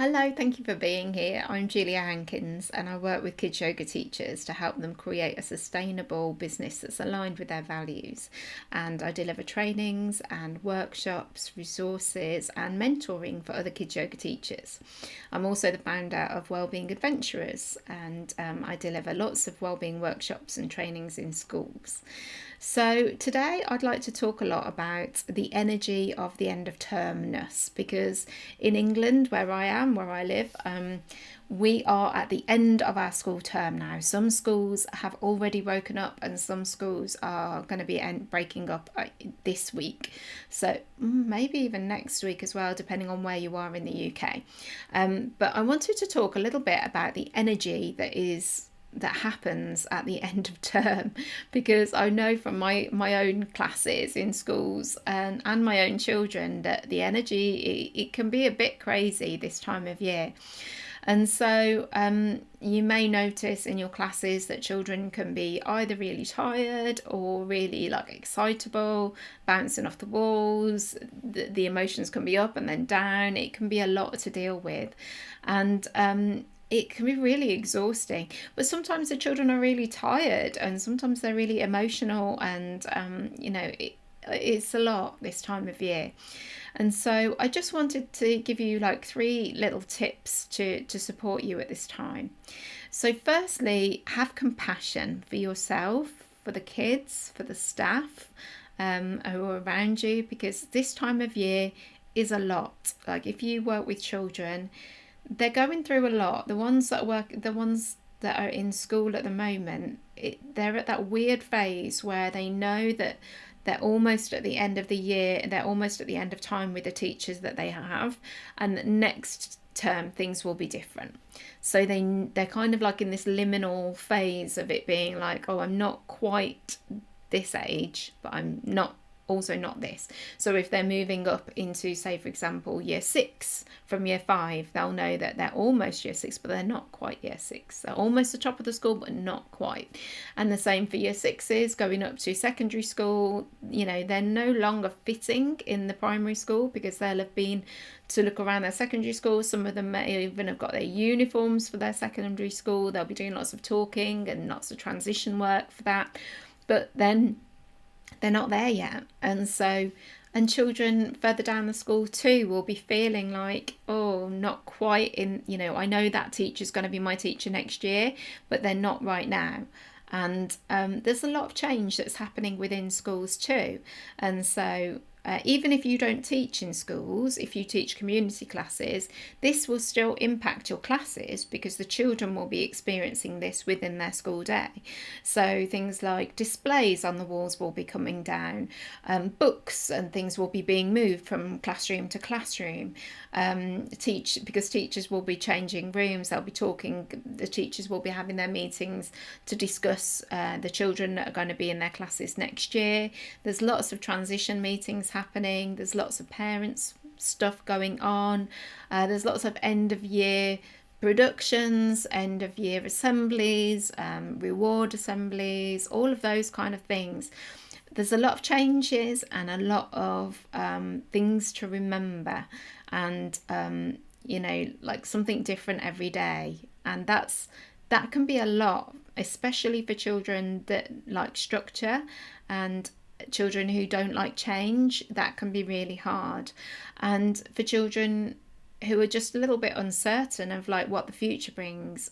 Hello, thank you for being here. I'm Julia Hankins and I work with kids yoga teachers to help them create a sustainable business that's aligned with their values. And I deliver trainings and workshops, resources, and mentoring for other kids yoga teachers. I'm also the founder of Wellbeing Adventurers and I deliver lots of wellbeing workshops and trainings in schools. So, today I'd like to talk a lot about the energy of the end of termness because in England, where I am, where I live, we are at the end of our school term now. Some schools have already woken up, and some schools are going to be breaking up this week. So, maybe even next week as well, depending on where you are in the UK. But I wanted to talk a little bit about the energy that happens at the end of term because I know from my own classes in schools and my own children that the energy it can be a bit crazy this time of year. And so you may notice in your classes that children can be either really tired or really like excitable, bouncing off the walls. The emotions can be up and then down. It can be a lot to deal with. And it can be really exhausting. But sometimes the children are really tired and sometimes they're really emotional and, it's a lot this time of year. And so I just wanted to give you like three little tips to support you at this time. So, firstly, have compassion for yourself, for the kids, for the staff who are around you, because this time of year is a lot. Like if you work with children, they're going through a lot. The ones that are in school at the moment, they're at that weird phase where they know that they're almost at the end of the year, they're almost at the end of time with the teachers that they have, and next term things will be different. So they're kind of like in this liminal phase of it being like, oh, I'm not quite this age, but I'm not also not this. So if they're moving up into, say, for example, year six from year five, they'll know that they're almost year six, but they're not quite year six. They're almost the top of the school, but not quite. And the same for year sixes going up to secondary school. You know, they're no longer fitting in the primary school because they'll have been to look around their secondary school. Some of them may even have got their uniforms for their secondary school. They'll be doing lots of talking and lots of transition work for that. But then they're not there yet. And children further down the school too will be feeling like, oh, not quite in, I know that teacher's going to be my teacher next year, but they're not right now. And there's a lot of change that's happening within schools too. And so even if you don't teach in schools, if you teach community classes, this will still impact your classes because the children will be experiencing this within their school day. So things like displays on the walls will be coming down, books and things will be being moved from classroom to classroom. Because teachers will be changing rooms, they'll be talking, the teachers will be having their meetings to discuss the children that are going to be in their classes next year. There's lots of transition meetings happening, there's lots of parents stuff going on, there's lots of end of year productions, end of year assemblies, reward assemblies, all of those kind of things. There's a lot of changes and a lot of things to remember, and like something different every day. And that can be a lot, especially for children that like structure and children who don't like change. That can be really hard. And for children who are just a little bit uncertain of like what the future brings,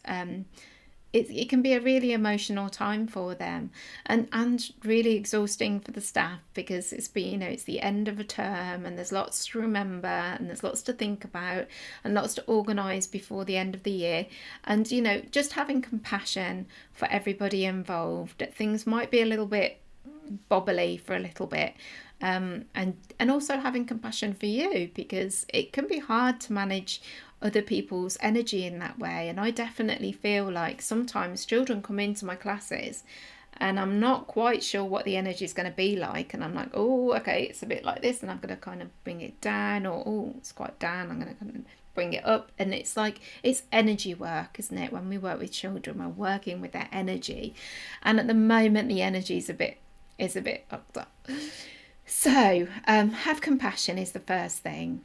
it can be a really emotional time for them, and really exhausting for the staff because it's the end of a term and there's lots to remember and there's lots to think about and lots to organise before the end of the year. And just having compassion for everybody involved, that things might be a little bit bobbly for a little bit, and also having compassion for you because it can be hard to manage other people's energy in that way. And I definitely feel like sometimes children come into my classes and I'm not quite sure what the energy is going to be like, and I'm like, oh, okay, it's a bit like this, and I'm going to kind of bring it down, or oh, it's quite down, I'm going to kind of bring it up. And it's like, it's energy work, isn't it? When we work with children, we're working with their energy, and at the moment the energy is a bit up. So have compassion is the first thing.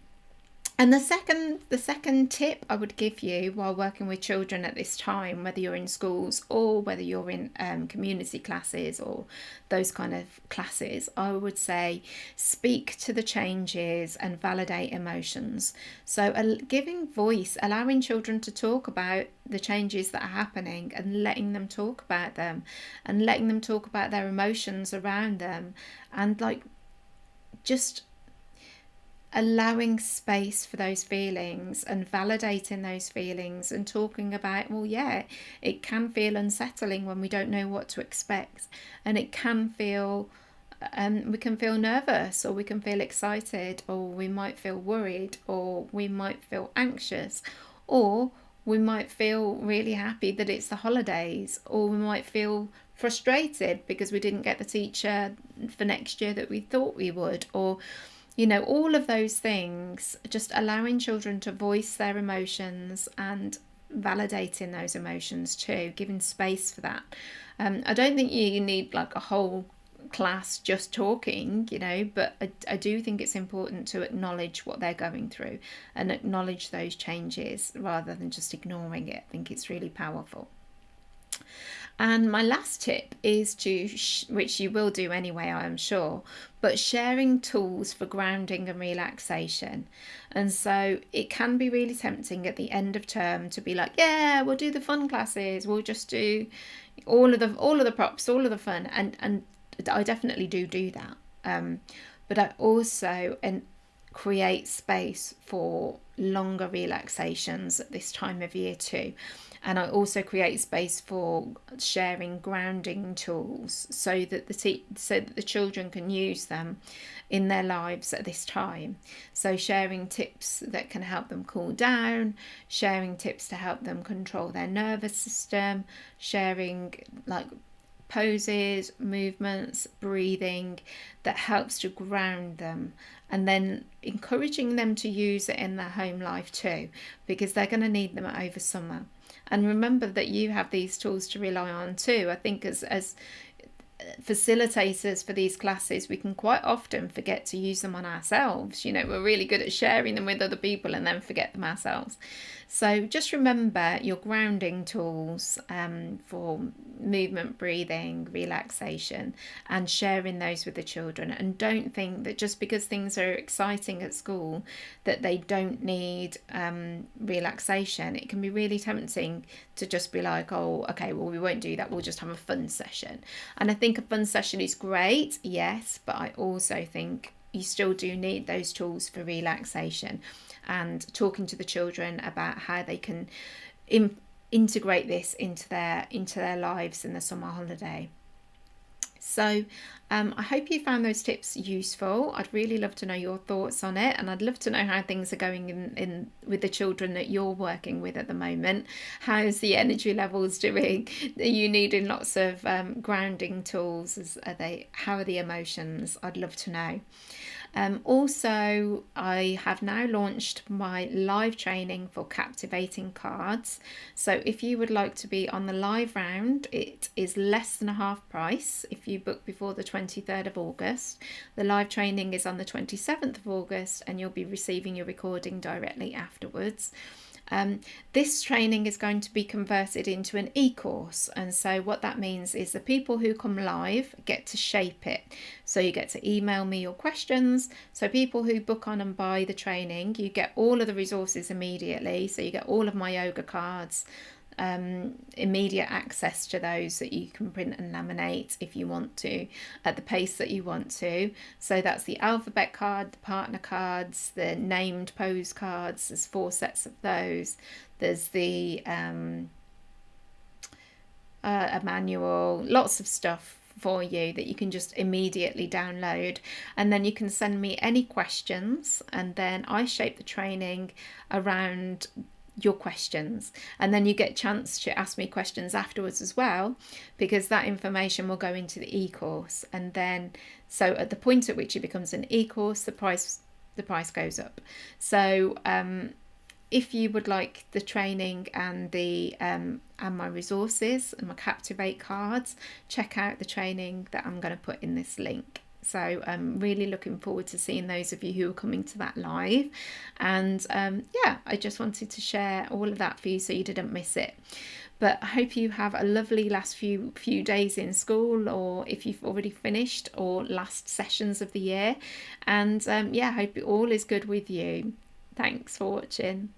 And the second tip I would give you while working with children at this time, whether you're in schools or whether you're in community classes or those kind of classes, I would say speak to the changes and validate emotions. So giving voice, allowing children to talk about the changes that are happening and letting them talk about them and letting them talk about their emotions around them, and like just allowing space for those feelings and validating those feelings and talking about, well, yeah, it can feel unsettling when we don't know what to expect, and it can feel we can feel nervous, or we can feel excited, or we might feel worried, or we might feel anxious, or we might feel really happy that it's the holidays, or we might feel frustrated because we didn't get the teacher for next year that we thought we would, or all of those things. Just allowing children to voice their emotions and validating those emotions too, giving space for that. I don't think you need like a whole class just talking, but I do think it's important to acknowledge what they're going through and acknowledge those changes rather than just ignoring it. I think it's really powerful. And my last tip is which you will do anyway, I am sure, but sharing tools for grounding and relaxation. And so it can be really tempting at the end of term to be like, yeah, we'll do the fun classes, we'll just do all of the props, all of the fun, and I definitely do that. But I also create space for longer relaxations at this time of year too. And I also create space for sharing grounding tools so that the children can use them in their lives at this time. So sharing tips that can help them cool down, sharing tips to help them control their nervous system, sharing like poses, movements, breathing that helps to ground them, and then encouraging them to use it in their home life too, because they're going to need them over summer. And remember that you have these tools to rely on too. I think as facilitators for these classes, we can quite often forget to use them on ourselves. We're really good at sharing them with other people and then forget them ourselves. So just remember your grounding tools for movement, breathing, relaxation, and sharing those with the children. And don't think that just because things are exciting at school that they don't need relaxation. It can be really tempting to just be like, oh, okay, well, we won't do that, we'll just have a fun session. And I think a fun session is great, yes, but I also think you still do need those tools for relaxation and talking to the children about how they can integrate this into their lives in the summer holiday. So I hope you found those tips useful. I'd really love to know your thoughts on it, and I'd love to know how things are going in with the children that you're working with at the moment. How's the energy levels doing? Are you needing lots of grounding tools? How are the emotions? I'd love to know. Also, I have now launched my live training for captivating cards. So if you would like to be on the live round, it is less than a half price if you book before the 23rd of August. The live training is on the 27th of August, and you'll be receiving your recording directly afterwards. This training is going to be converted into an e-course, and so what that means is the people who come live get to shape it. So you get to email me your questions. So people who book on and buy the training, you get all of the resources immediately. So you get all of my yoga cards, immediate access to those that you can print and laminate if you want to, at the pace that you want to. So that's the alphabet card, the partner cards, the named pose cards. There's 4 sets of those. There's the a manual, lots of stuff for you that you can just immediately download, and then you can send me any questions, and then I shape the training around your questions, and then you get a chance to ask me questions afterwards as well, because that information will go into the e-course. And then so at the point at which it becomes an e-course, the price goes up. So if you would like the training and and my resources and my Captivate cards, check out the training that I'm going to put in this link. So I'm really looking forward to seeing those of you who are coming to that live. And yeah, I just wanted to share all of that for you so you didn't miss it. But I hope you have a lovely last few days in school, or if you've already finished, or last sessions of the year. And yeah, I hope all is good with you. Thanks for watching.